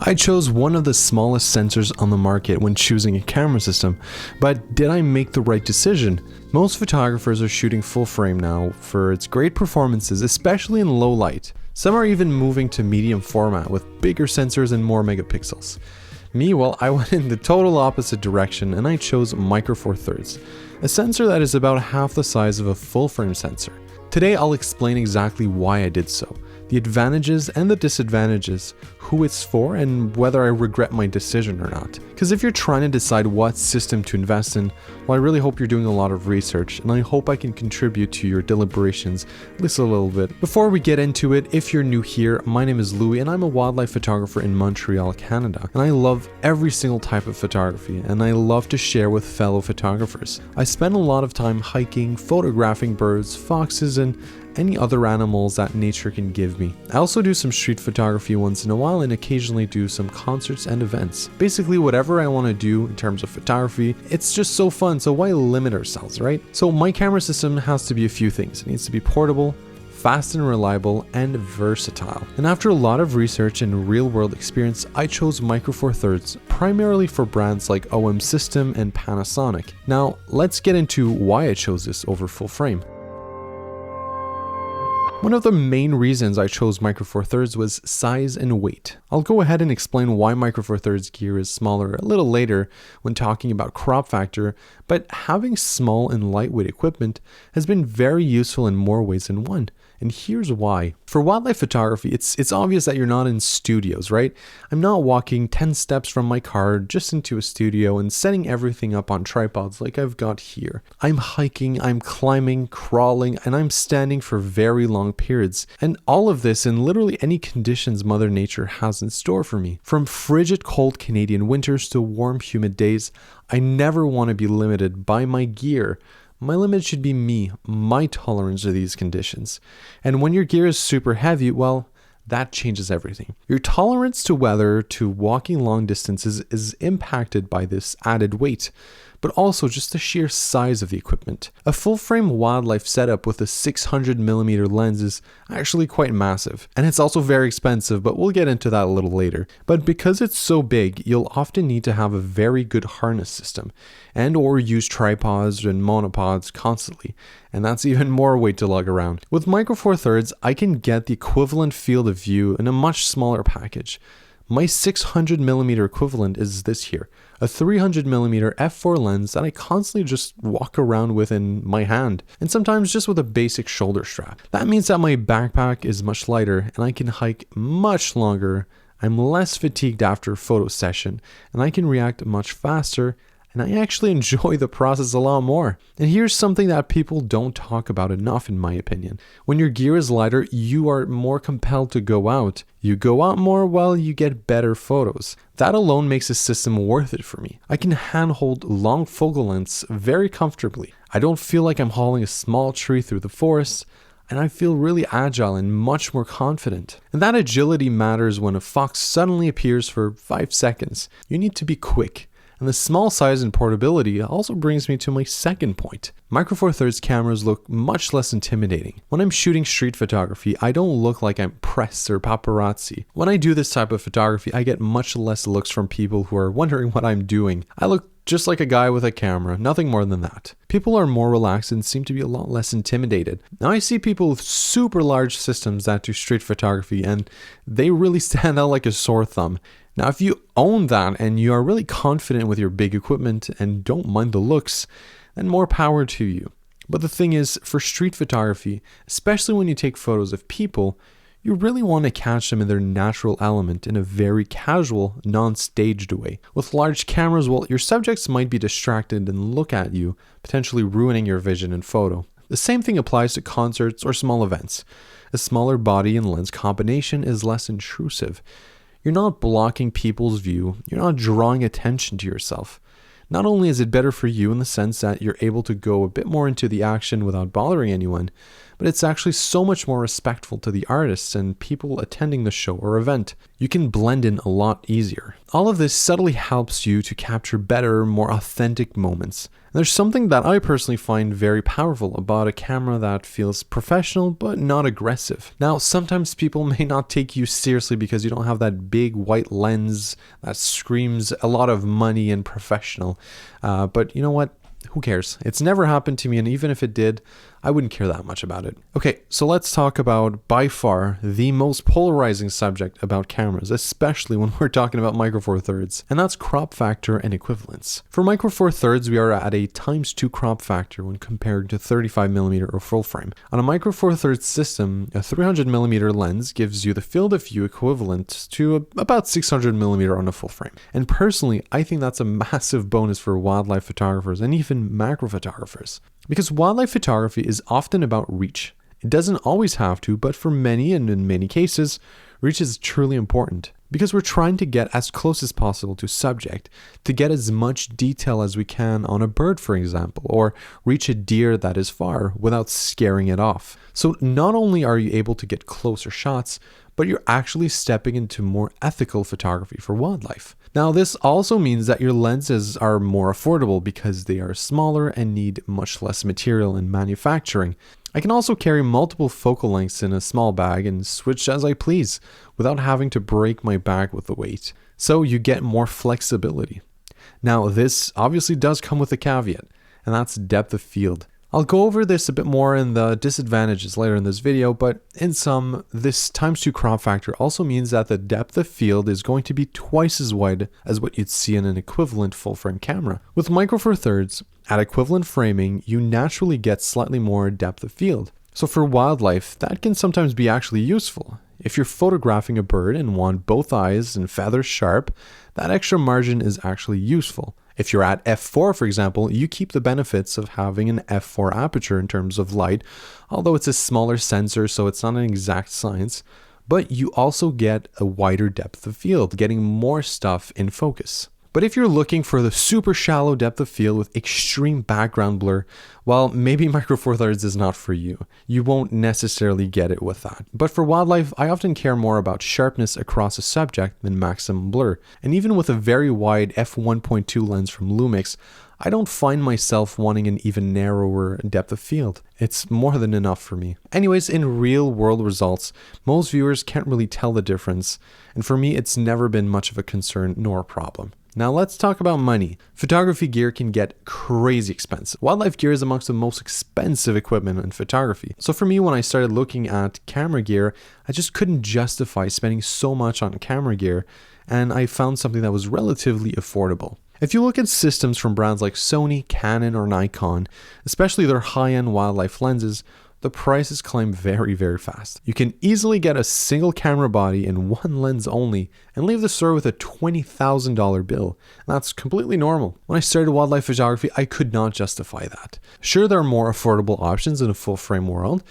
I chose one of the smallest sensors on the market when choosing a camera system, but did I make the right decision? Most photographers are shooting full frame now for its great performances, especially in low light. Some are even moving to medium format with bigger sensors and more megapixels. Me, well, I went in the total opposite direction and I chose Micro Four Thirds, a sensor that is about half the size of a full frame sensor. Today I'll explain exactly why I did so, the advantages and the disadvantages, who it's for, and whether I regret my decision or not. Because if you're trying to decide what system to invest in, well, I really hope you're doing a lot of research, and I hope I can contribute to your deliberations at least a little bit. Before we get into it, if you're new here, my name is Louis and I'm a wildlife photographer in Montreal, Canada. And I love every single type of photography, and I love to share with fellow photographers. I spend a lot of time hiking, photographing birds, foxes, and any other animals that nature can give me. I also do some street photography once in a while and occasionally do some concerts and events. Basically whatever I want to do in terms of photography, it's just so fun, so why limit ourselves, right? So my camera system has to be a few things. It needs to be portable, fast and reliable, and versatile. And after a lot of research and real-world experience, I chose Micro Four Thirds primarily for brands like OM System and Panasonic. Now let's get into why I chose this over full frame. One of the main reasons I chose Micro Four Thirds was size and weight. I'll go ahead and explain why Micro Four Thirds gear is smaller a little later when talking about crop factor, but having small and lightweight equipment has been very useful in more ways than one. And here's why. For wildlife photography, it's obvious that you're not in studios, right? I'm not walking 10 steps from my car just into a studio and setting everything up on tripods like I've got here. I'm hiking, I'm climbing, crawling, and I'm standing for very long periods. And all of this in literally any conditions Mother Nature has in store for me. From frigid cold Canadian winters to warm humid days, I never want to be limited by my gear. My limit should be me, my tolerance of these conditions. And when your gear is super heavy, well, that changes everything. Your tolerance to weather, to walking long distances is impacted by this added weight, but also just the sheer size of the equipment. A full-frame wildlife setup with a 600mm lens is actually quite massive, and it's also very expensive, but we'll get into that a little later. But because it's so big, you'll often need to have a very good harness system, and or use tripods and monopods constantly, and that's even more weight to lug around. With Micro Four Thirds, I can get the equivalent field of view in a much smaller package. My 600mm equivalent is this here, a 300mm f4 lens that I constantly just walk around with in my hand, and sometimes just with a basic shoulder strap. That means that my backpack is much lighter and I can hike much longer, I'm less fatigued after a photo session, and I can react much faster, and I actually enjoy the process a lot more. And here's something that people don't talk about enough in my opinion. When your gear is lighter, you are more compelled to go out. You go out more while you get better photos. That alone makes the system worth it for me. I can handhold long focal lengths very comfortably. I don't feel like I'm hauling a small tree through the forest, and I feel really agile and much more confident. And that agility matters when a fox suddenly appears for 5 seconds. You need to be quick. And the small size and portability also brings me to my second point. Micro Four Thirds cameras look much less intimidating. When I'm shooting street photography, I don't look like I'm press or paparazzi. When I do this type of photography, I get much less looks from people who are wondering what I'm doing. I look just like a guy with a camera, nothing more than that. People are more relaxed and seem to be a lot less intimidated. Now I see people with super large systems that do street photography and they really stand out like a sore thumb. Now, if you own that and you are really confident with your big equipment and don't mind the looks, then more power to you. But the thing is, for street photography, especially when you take photos of people, you really want to catch them in their natural element in a very casual, non-staged way. With large cameras, well, your subjects might be distracted and look at you, potentially ruining your vision in photo. The same thing applies to concerts or small events. A smaller body and lens combination is less intrusive. You're not blocking people's view, you're not drawing attention to yourself. Not only is it better for you in the sense that you're able to go a bit more into the action without bothering anyone, but it's actually so much more respectful to the artists and people attending the show or event. you can blend in a lot easier. All of this subtly helps you to capture better, more authentic moments. And there's something that I personally find very powerful about a camera that feels professional but not aggressive. Now, sometimes people may not take you seriously because you don't have that big white lens that screams a lot of money and professional. But you know what? Who cares? It's never happened to me, and even if it did, I wouldn't care that much about it. Okay, so let's talk about, by far, the most polarizing subject about cameras, especially when we're talking about Micro Four Thirds, and that's crop factor and equivalence. For Micro Four Thirds, we are at a ×2 crop factor when compared to 35mm or full frame. On a Micro Four Thirds system, a 300mm lens gives you the field of view equivalent to about 600mm on a full frame. And personally, I think that's a massive bonus for wildlife photographers and even macro photographers. Because wildlife photography is often about reach. It doesn't always have to, but for many and in many cases, reach is truly important. Because we're trying to get as close as possible to subject, to get as much detail as we can on a bird, for example, or reach a deer that is far without scaring it off. So not only are you able to get closer shots, but you're actually stepping into more ethical photography for wildlife. Now, this also means that your lenses are more affordable because they are smaller and need much less material in manufacturing. I can also carry multiple focal lengths in a small bag and switch as I please without having to break my bag with the weight. So you get more flexibility. Now, this obviously does come with a caveat, and that's depth of field. I'll go over this a bit more in the disadvantages later in this video, but in sum, this ×2 crop factor also means that the depth of field is going to be twice as wide as what you'd see in an equivalent full frame camera. With Micro Four Thirds, at equivalent framing, you naturally get slightly more depth of field. So for wildlife, that can sometimes be actually useful. If you're photographing a bird and want both eyes and feathers sharp, that extra margin is actually useful. If you're at f4, for example, you keep the benefits of having an f4 aperture in terms of light, although it's a smaller sensor, so it's not an exact science, but you also get a wider depth of field, getting more stuff in focus. But if you're looking for the super shallow depth of field with extreme background blur, well, maybe Micro Four Thirds is not for you. You won't necessarily get it with that. But for wildlife, I often care more about sharpness across a subject than maximum blur. And even with a very wide f1.2 lens from Lumix, I don't find myself wanting an even narrower depth of field. It's more than enough for me. Anyways, in real world results, most viewers can't really tell the difference. And for me, it's never been much of a concern nor a problem. Now let's talk about money. Photography gear can get crazy expensive. Wildlife gear is amongst the most expensive equipment in photography. So for me, when I started looking at camera gear, I just couldn't justify spending so much on camera gear, and I found something that was relatively affordable. If you look at systems from brands like Sony, Canon, or Nikon, especially their high-end wildlife lenses, the prices climb very, very fast. You can easily get a single camera body and one lens only and leave the store with a $20,000 bill. And that's completely normal. When I started wildlife photography, I could not justify that. Sure, there are more affordable options in a full frame world,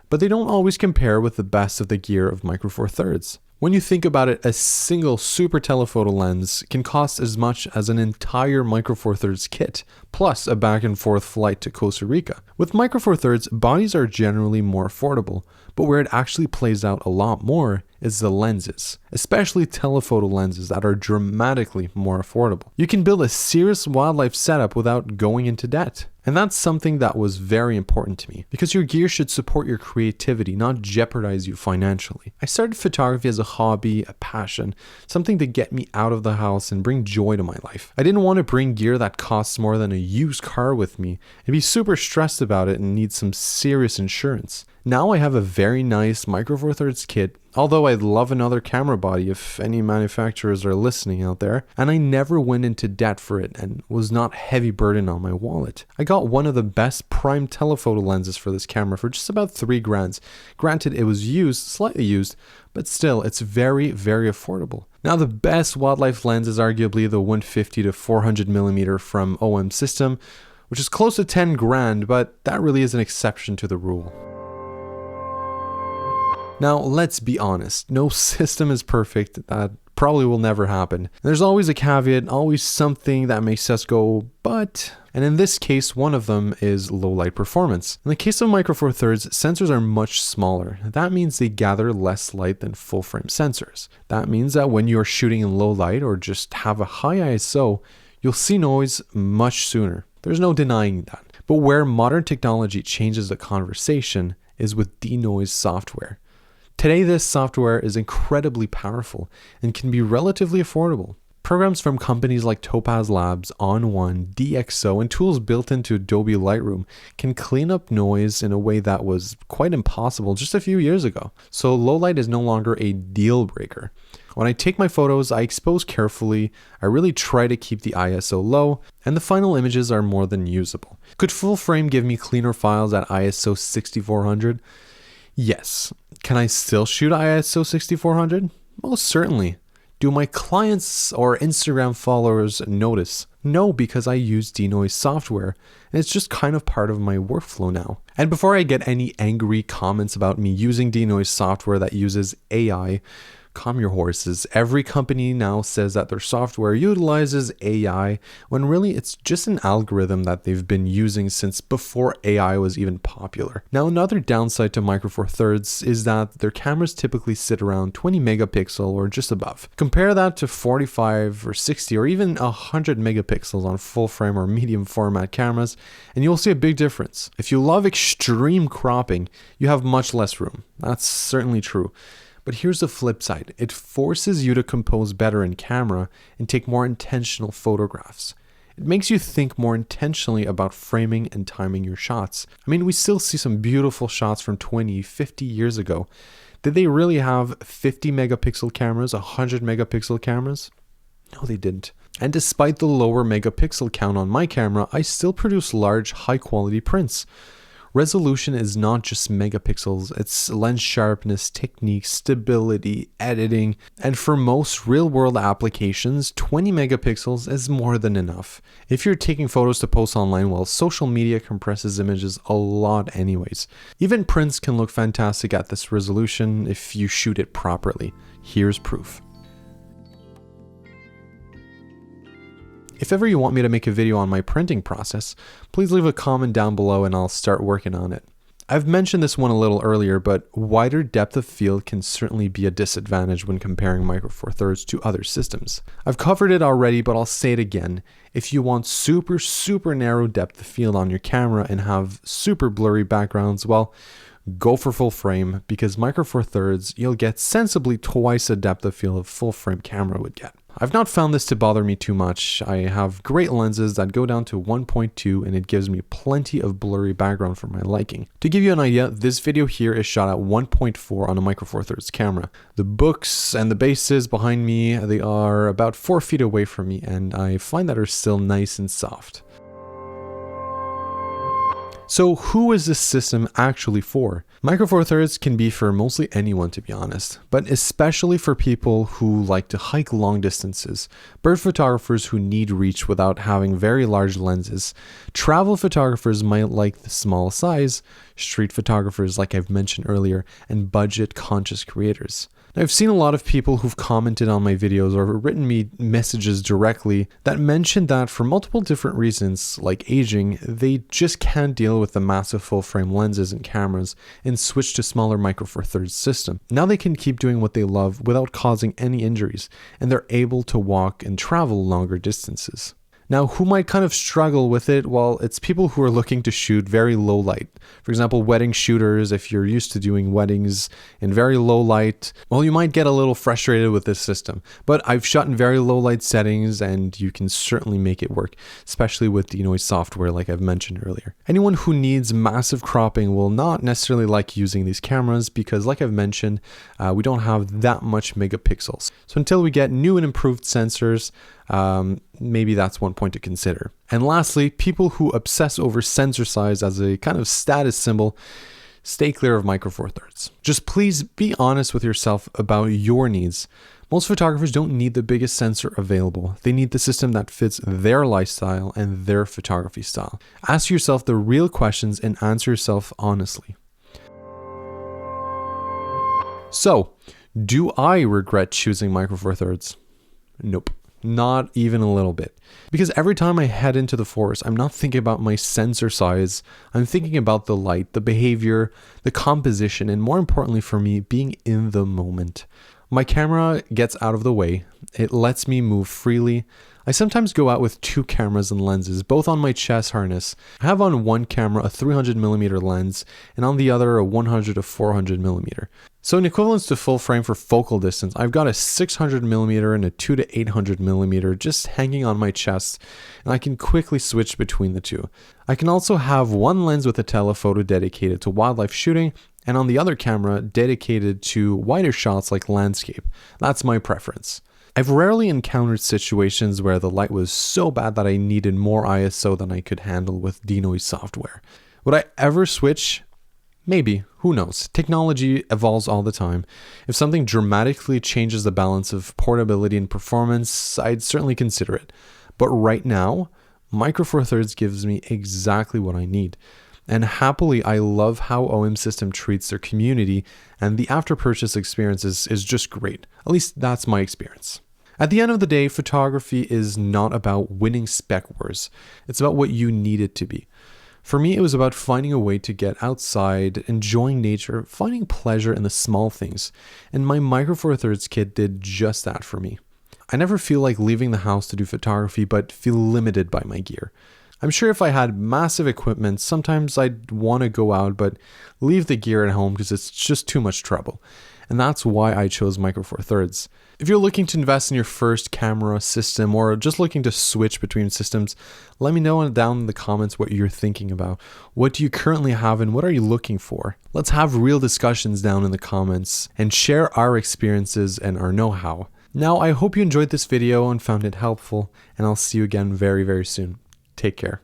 but they don't always compare with the best of the gear of Micro Four Thirds. When you think about it, a single super telephoto lens can cost as much as an entire Micro Four Thirds kit, plus a back and forth flight to Costa Rica. With Micro Four Thirds, bodies are generally more affordable, but where it actually plays out a lot more is the lenses, especially telephoto lenses that are dramatically more affordable. You can build a serious wildlife setup without going into debt. And that's something that was very important to me, because your gear should support your creativity, not jeopardize you financially. I started photography as a hobby, a passion, something to get me out of the house and bring joy to my life. I didn't want to bring gear that costs more than a used car with me and be super stressed about it and need some serious insurance. Now I have a very nice Micro Four Thirds kit, although I'd love another camera body if any manufacturers are listening out there, and I never went into debt for it and was not heavy burden on my wallet. I got one of the best prime telephoto lenses for this camera for just about $3,000. Granted, it was used, slightly used, but still, it's very, very affordable. Now, the best wildlife lens is arguably the 150 to 400mm from OM System, which is close to $10,000, but that really is an exception to the rule. Now, let's be honest, no system is perfect that probably will never happen. There's always a caveat, always something that makes us go, but... And in this case, one of them is low light performance. In the case of Micro Four Thirds, sensors are much smaller. That means they gather less light than full frame sensors. That means that when you're shooting in low light or just have a high ISO, you'll see noise much sooner. There's no denying that. But where modern technology changes the conversation is with denoise software. Today, this software is incredibly powerful and can be relatively affordable. Programs from companies like Topaz Labs, On1, DxO, and tools built into Adobe Lightroom can clean up noise in a way that was quite impossible just a few years ago. So low light is no longer a deal breaker. When I take my photos, I expose carefully, I really try to keep the ISO low, and the final images are more than usable. Could full frame give me cleaner files at ISO 6400? Yes. Can I still shoot ISO 6400? Most certainly. Do my clients or Instagram followers notice? No, because I use denoise software, and it's just kind of part of my workflow now. And before I get any angry comments about me using denoise software that uses AI, calm your horses. Every company now says that their software utilizes AI, when really it's just an algorithm that they've been using since before AI was even popular. Now, another downside to Micro Four Thirds is that their cameras typically sit around 20 megapixel or just above. Compare that to 45 or 60 or even 100 megapixels on full frame or medium format cameras, and you'll see a big difference. If you love extreme cropping, you have much less room. That's certainly true. But here's the flip side. It forces you to compose better in camera and take more intentional photographs. It makes you think more intentionally about framing and timing your shots. I mean, we still see some beautiful shots from 20, 50 years ago. Did they really have 50 megapixel cameras, 100 megapixel cameras? No, they didn't. And despite the lower megapixel count on my camera, I still produce large, high-quality prints. Resolution is not just megapixels, it's lens sharpness, technique, stability, editing, and for most real-world applications, 20 megapixels is more than enough. If you're taking photos to post online, well, social media compresses images a lot anyways. Even prints can look fantastic at this resolution if you shoot it properly. Here's proof. If ever you want me to make a video on my printing process, please leave a comment down below and I'll start working on it. I've mentioned this one a little earlier, but wider depth of field can certainly be a disadvantage when comparing Micro Four Thirds to other systems. I've covered it already, but I'll say it again. If you want super narrow depth of field on your camera and have super blurry backgrounds, well, go for full frame, because Micro Four Thirds, you'll get sensibly twice the depth of field a full frame camera would get. I've not found this to bother me too much. I have great lenses that go down to 1.2 and it gives me plenty of blurry background for my liking. To give you an idea, this video here is shot at 1.4 on a Micro Four Thirds camera. The books and the bases behind me, they are about 4 feet away from me, and I find that are still nice and soft. So who is this system actually for? Micro Four Thirds can be for mostly anyone, to be honest, but especially for people who like to hike long distances, bird photographers who need reach without having very large lenses, travel photographers might like the small size, street photographers like I've mentioned earlier, and budget conscious creators. Now, I've seen a lot of people who've commented on my videos or written me messages directly that mentioned that for multiple different reasons, like aging, they just can't deal with the massive full frame lenses and cameras and switch to smaller Micro Four Thirds system. Now they can keep doing what they love without causing any injuries, and they're able to walk and travel longer distances. Now, who might kind of struggle with it? Well, it's people who are looking to shoot very low light. For example, wedding shooters, if you're used to doing weddings in very low light, well, you might get a little frustrated with this system. But I've shot in very low light settings and you can certainly make it work, especially with denoise software like I've mentioned earlier. Anyone who needs massive cropping will not necessarily like using these cameras because, like I've mentioned, we don't have that much megapixels. So until we get new and improved sensors, maybe that's one point to consider. And lastly, people who obsess over sensor size as a kind of status symbol, stay clear of Micro Four Thirds. Just please be honest with yourself about your needs. Most photographers don't need the biggest sensor available. They need the system that fits their lifestyle and their photography style. Ask yourself the real questions and answer yourself honestly. So, Do I regret choosing Micro Four Thirds? Nope. Not even a little bit. Because every time I head into the forest, I'm not thinking about my sensor size. I'm thinking about the light, the behavior, the composition, and more importantly for me, being in the moment. My camera gets out of the way. It lets me move freely. I sometimes go out with 2 cameras and lenses, both on my chest harness. I have on one camera a 300mm lens, and on the other a 100 to 400mm. So in equivalence to full frame for focal distance, I've got a 600mm and a 2 to 800mm just hanging on my chest, and I can quickly switch between the two. I can also have one lens with a telephoto dedicated to wildlife shooting, and on the other camera dedicated to wider shots like landscape. That's my preference. I've rarely encountered situations where the light was so bad that I needed more ISO than I could handle with denoise software. Would I ever switch? Maybe, who knows? Technology evolves all the time. If something dramatically changes the balance of portability and performance, I'd certainly consider it. But right now, Micro Four Thirds gives me exactly what I need. And happily, I love how OM System treats their community, and the after-purchase experience is just great. At least that's my experience. At the end of the day, photography is not about winning spec wars. It's about what you need it to be. For me, it was about finding a way to get outside, enjoying nature, finding pleasure in the small things. And my Micro Four Thirds kit did just that for me. I never feel like leaving the house to do photography, but feel limited by my gear. I'm sure if I had massive equipment, sometimes I'd want to go out, but leave the gear at home because it's just too much trouble. And that's why I chose Micro Four Thirds. If you're looking to invest in your first camera system or just looking to switch between systems, let me know down in the comments what you're thinking about. What do you currently have and what are you looking for? Let's have real discussions down in the comments and share our experiences and our know-how. Now, I hope you enjoyed this video and found it helpful, and I'll see you again very, very soon. Take care.